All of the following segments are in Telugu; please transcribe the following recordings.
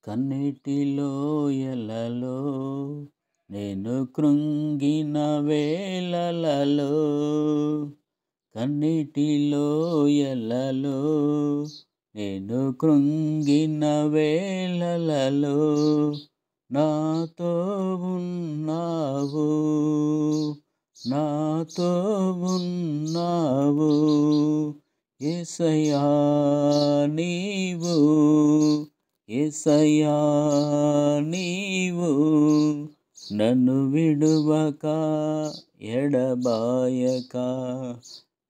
కన్నీటిలో ఎలలో నేను కృంగిన వేళలలో, కన్నీటిలో ఎలలో నేను కృంగిన వేళలలో నాతో ఉన్నావు, నాతో ఉన్నావు యేసయ్యా నీవు, యేసయ్యా నీవు నన్ను విడువక ఎడబాయక,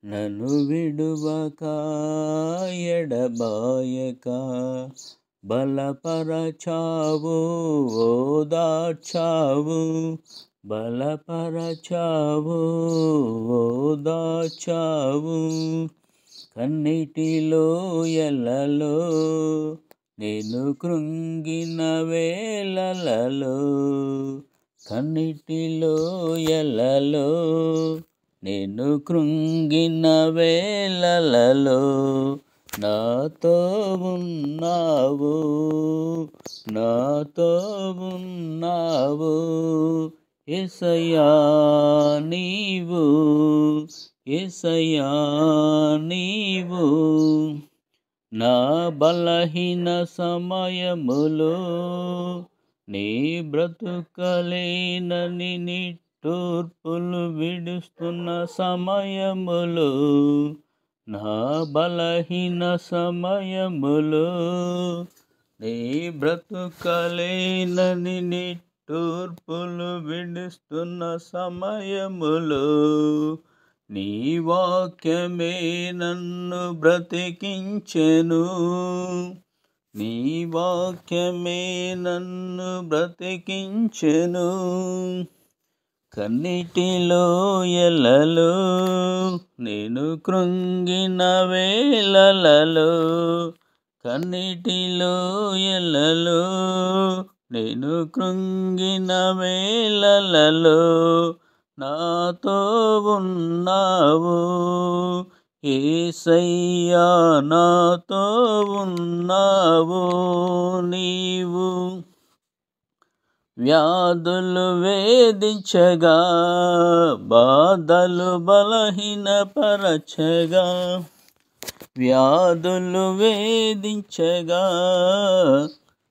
నన్ను విడువక ఎడబాయక బలపరచావు, ఓదార్చావు, బలపరచావు, ఓదార్చావు కన్నీటిలో ఎలలో నేను కృంగిన వేళలలో, కన్నీటిలో ఎలలో నేను కృంగిన వేళలలో నాతో ఉన్నావు, నాతో ఉన్నావు యేసయ్యా నీవు, యేసయ్యా నీవు నా బలహీన సమయములో నీ బ్రతుకలేనని నిట్టూర్పులు విడుస్తున్న సమయములో, నా బలహీన సమయములో నీ బ్రతుకలేనని నిట్టూర్పులు విడుస్తున్న సమయములో నీ వాక్యమే నన్ను బ్రతికించెను, నీ వాక్యమే నన్ను బ్రతికించెను కన్నీటిలో ఎలలో నేను కృంగిన వేళలలో, కన్నీటిలో ఎలలో నేను కృంగిన వేళలలో నాతో ఉన్నావు యేసయ్యా, నాతో ఉన్నావు నీవు వ్యాధులు వేధించగా, బాధలు బలహీనపరచగా, వ్యాధులు వేధించగా,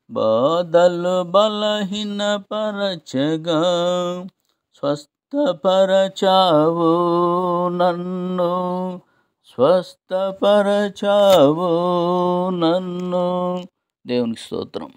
బాధలు బలహీనపరచగా స్వస్థపరచావు నన్ను, స్వస్థపరచావు నన్ను. దేవునికి స్తోత్రం.